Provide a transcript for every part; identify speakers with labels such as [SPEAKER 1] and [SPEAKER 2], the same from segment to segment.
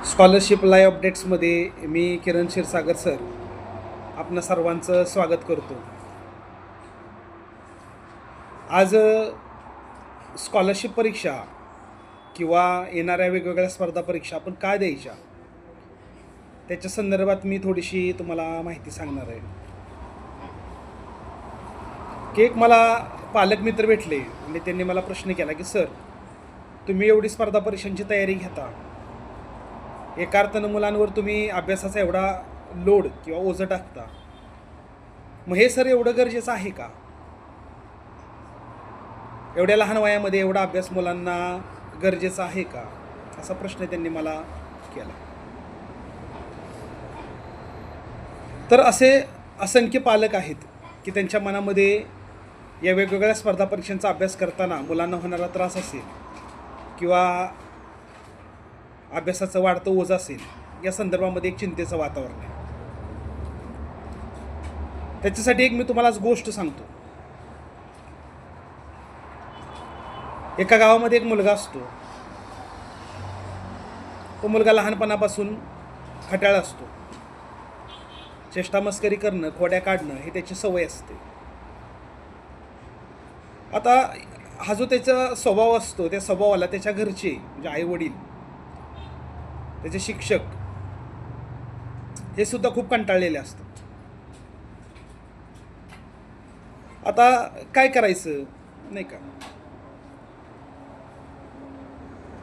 [SPEAKER 1] Scholarship live अपडेट्समध्ये मी किरण Kshirsagar sir आपणा सर्वांचं स्वागत करतो. आज स्कॉलरशिप परीक्षा किंवा येणाऱ्या वेगवेगळ्या स्पर्धा परीक्षा आपण काय द्यायच्या त्याच्या संदर्भात मी थोडीशी तुम्हाला माहिती सांगणार आहे. की एक मला पालक मित्र भेटले आणि त्यांनी मला प्रश्न केला की सर, तुम्ही एवढी स्पर्धा परीक्षांची तयारी घेता, एका अर्थानं मुलांवर तुम्ही अभ्यासाचा एवढा लोड किंवा ओझं टाकता, मग हे सर एवढं गरजेचं आहे का? एवढ्या लहान वयामध्ये एवढा अभ्यास मुलांना गरजेचा आहे का, असा प्रश्न त्यांनी मला केला. तर असे असंख्य पालक आहेत की त्यांच्या मनामध्ये या वेगवेगळ्या स्पर्धा परीक्षांचा अभ्यास करताना मुलांना होणारा त्रास असेल किंवा अभ्यासाचं वाढतं ओझं असेल, या संदर्भामध्ये एक चिंतेचं वातावरण आहे. त्याच्यासाठी एक मी तुम्हाला आज गोष्ट सांगतो. एका गावामध्ये एक मुलगा असतो. तो मुलगा लहानपणापासून खट्याळ असतो. चेष्टा मस्करी करणं, खोड्या काढणं हे त्याची सवय असते. आता हा जो त्याचा स्वभाव असतो, त्या स्वभावाला त्याच्या घरचे म्हणजे आई वडील, त्याचे शिक्षक हे सुद्धा खूप कंटाळलेले असतात. आता काय करायचं नाही का?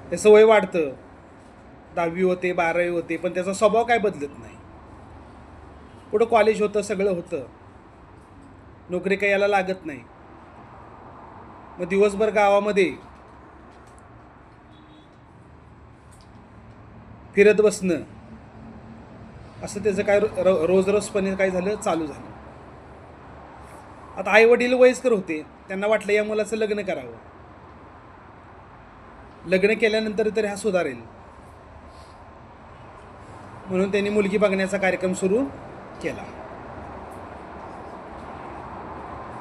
[SPEAKER 1] त्याचं वय वाढतं, 10वी होते, 12वी होते, पण त्याचा स्वभाव काय बदलत नाही. पुढं कॉलेज होतं, सगळं होतं, नोकरी काही याला लागत नाही. मग दिवसभर गावामध्ये फिरत बसणं, असं त्याचं काय रोजरोजपणे काय झालं, चालू झालं. आता आई वडील वयस्कर होते, त्यांना वाटलं या मुलाचं लग्न करावं. लग्न केल्यानंतर तरी हा सुधारेल म्हणून त्यांनी मुलगी बघण्याचा कार्यक्रम सुरू केला.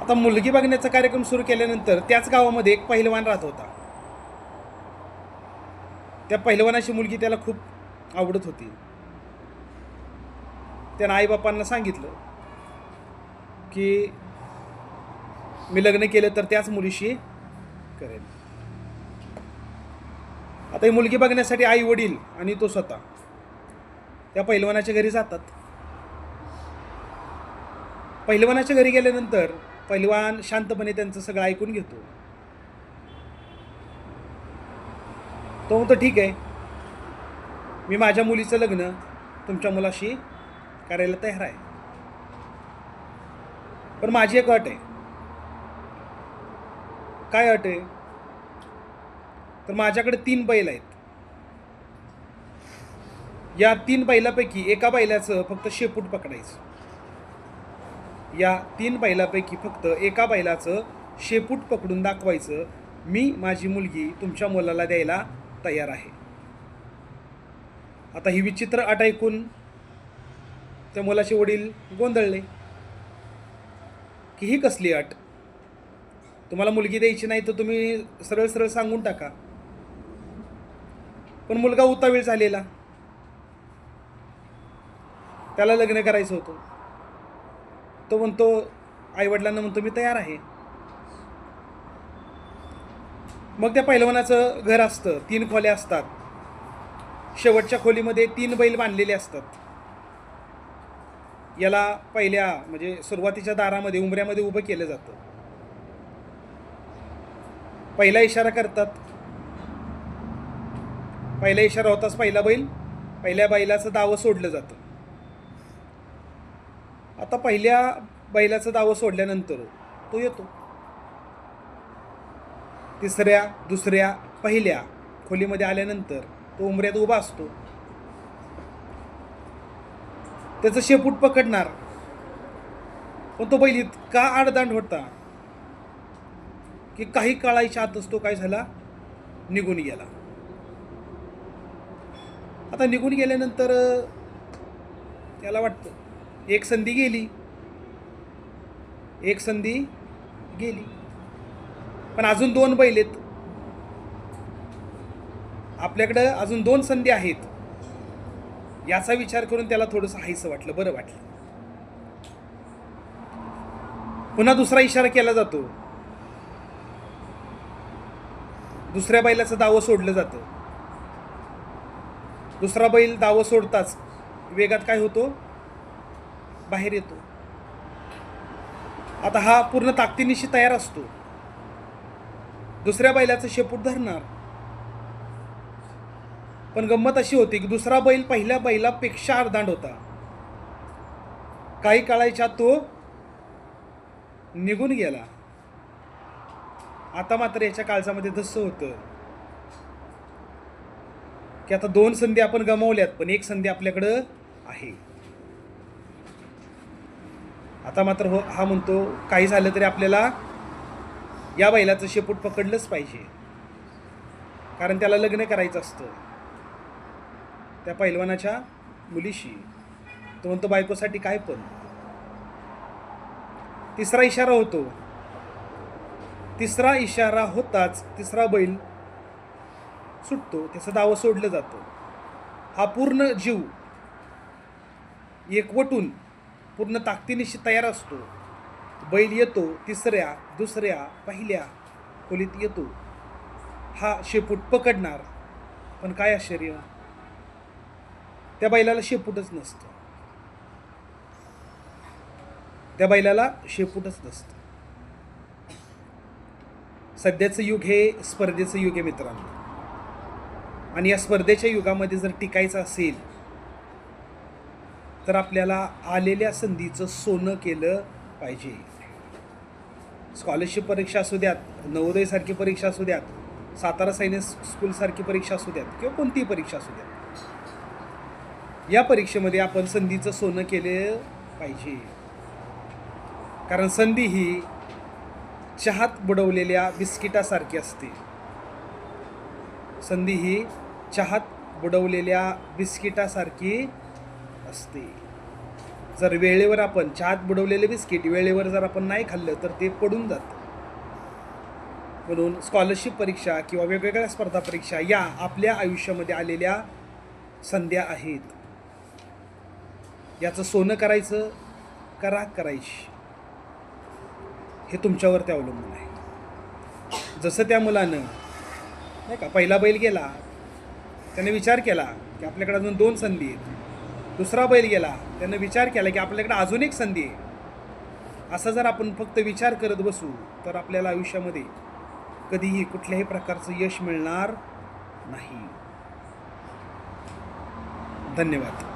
[SPEAKER 1] आता मुलगी बघण्याचा कार्यक्रम सुरू केल्यानंतर त्याच गावामध्ये एक पहिलवान राहत होता. त्या पहिलवानाची मुलगी त्याला खूप आवडत होती. त्यानं आईबापांना सांगितलं की मी लग्न केलं तर त्याच मुलीशी करेन. आता ही मुलगी बघण्यासाठी आई वडील आणि तो स्वतः त्या पहिलवानाच्या घरी जातात. पहिलवानाच्या घरी गेल्यानंतर पहिलवान शांतपणे त्यांचं सगळं ऐकून घेतो. तो म्हणतो ठीक आहे, मी माझ्या मुलीचं लग्न तुमच्या मुलाशी करायला तयार आहे, पण माझी एक अट आहे. काय अट आहे? तर माझ्याकडे 3 बैल आहेत. या 3 बैलापैकी एका बैलाचं फक्त शेपूट पकडायचं. या 3 बैलापैकी फक्त एका बैलाचं शेपूट पकडून दाखवायचं, मी माझी मुलगी तुमच्या मुलाला द्यायला तयार आहे. आता ही विचित्र अट ऐकून त्या मुलाचे वडील गोंधळले की ही कसली अट? तुम्हाला मुलगी द्यायची नाही तर तुम्ही सरळ सरळ सांगून टाका. पण मुलगा उतावीळ झालेला, त्याला लग्न करायचं होतं. तो म्हणतो, आईवडिलांना म्हणतो मी तयार आहे. मग त्या पहिलवानाचं घर असतं, 3 खोल्या असतात. शेवटच्या खोलीमध्ये 3 बैल बांधलेले असतात. याला पहिल्या म्हणजे सुरुवातीच्या दारामध्ये उंबऱ्यामध्ये उभं केलं जातं. पहिला इशारा करतात. पहिला इशारा होताच पहिल्या बैलाचं दावं सोडलं जातं. आता पहिल्या बैलाचं दावं सोडल्यानंतर तो येतो. तिसऱ्या, दुसऱ्या, पहिल्या खोलीमध्ये आल्यानंतर तो उंबऱ्यात उभा असतो. त्याचं शेपूट पकडणार, पण तो बैल इतका आडदांड होता की काही काळाच्या आतच तो काय झाला, निघून गेला. आता निघून गेल्यानंतर त्याला वाटतं एक संधी गेली, पण अजून 2 बैल आहेत. आपल्याकडं अजून 2 संधी आहेत याचा विचार करून त्याला थोडंसं हायसं वाटलं, बरं वाटलं. पुन्हा दुसरा इशारा केला जातो. दुसऱ्या बैलाचं दावं सोडलं जातं. दुसरा बैल दावं सोडताच वेगात काय होतो, बाहेर येतो. आता हा पूर्ण ताकदीनिशी तयार असतो, दुसऱ्या बैलाचं शेपूट धरणार. पण गंमत अशी होती की दुसरा बैल पहिल्या बैलापेक्षा अर्धांड होता. काही काळाच्या तो निघून गेला. आता मात्र याच्या काळजामध्ये धस्स होतं की आता 2 संधी आपण गमावल्यात, पण एक संधी आपल्याकडं आहे. आता मात्र हा म्हणतो काही झालं तरी आपल्याला या बैलाचं शेपूट पकडलंच पाहिजे, कारण त्याला लग्न करायचं असतं त्या पैलवानाच्या मुलीशी. तो म्हणतो बायकोसाठी काय पण. तिसरा इशारा होतो. तिसरा इशारा होताच तिसरा बैल सुटतो, त्याचं दावं सोडलं जातं. हा पूर्ण जीव एकवटून पूर्ण ताकदीनिशी तयार असतो. बैल येतो, तिसऱ्या, दुसऱ्या, पहिल्या खोलीत येतो. हा शेपूट पकडणार, पण काय आश्चर्य, त्या बैलाला शेपूटच नसतं. त्या बैलाला शेपूटच नसतं. सध्याचं युग हे स्पर्धेचं युग आहे मित्रांनो, आणि या स्पर्धेच्या युगामध्ये जर टिकायचं असेल तर आपल्याला आलेल्या संधीचं सोनं केलं पाहिजे. स्कॉलरशिप परीक्षा असू द्यात, नवोदयसारखी परीक्षा असू द्यात, सातारा सैनिक स्कूलसारखी परीक्षा असू द्यात, किंवा कोणतीही परीक्षा असू द्यात, या परीक्षेमध्ये आपण संधीचं सोनं केलं पाहिजे. कारण संधी ही चहात बुडवलेल्या बिस्किटासारखी असते. संधी ही चहात बुडवलेल्या बिस्किटासारखी असते. जर वेळेवर आपण चहात बुडवलेले बिस्किट वेळेवर जर आपण नाही खाल्लं तर ते पडून जातं. म्हणून स्कॉलरशिप परीक्षा किंवा वेगवेगळ्या स्पर्धा परीक्षा या आपल्या आयुष्यामध्ये आलेल्या संध्या आहेत. याचं सोनं करायचं का राख करायची हे तुमच्यावरती अवलंबून आहे. जसं त्या मुलानं नाही का, पहिला बैल गेला, त्याने विचार केला की आपल्याकडे अजून 2 संधी आहेत. दुसरा बैल गेला, त्यानं विचार केला की आपल्याकडे अजून एक संधी आहे. असा जर आपण फक्त विचार करत बसू तर आपल्याला आयुष्यामध्ये कधीही कुठल्याही प्रकारचं यश मिळणार नाही. धन्यवाद.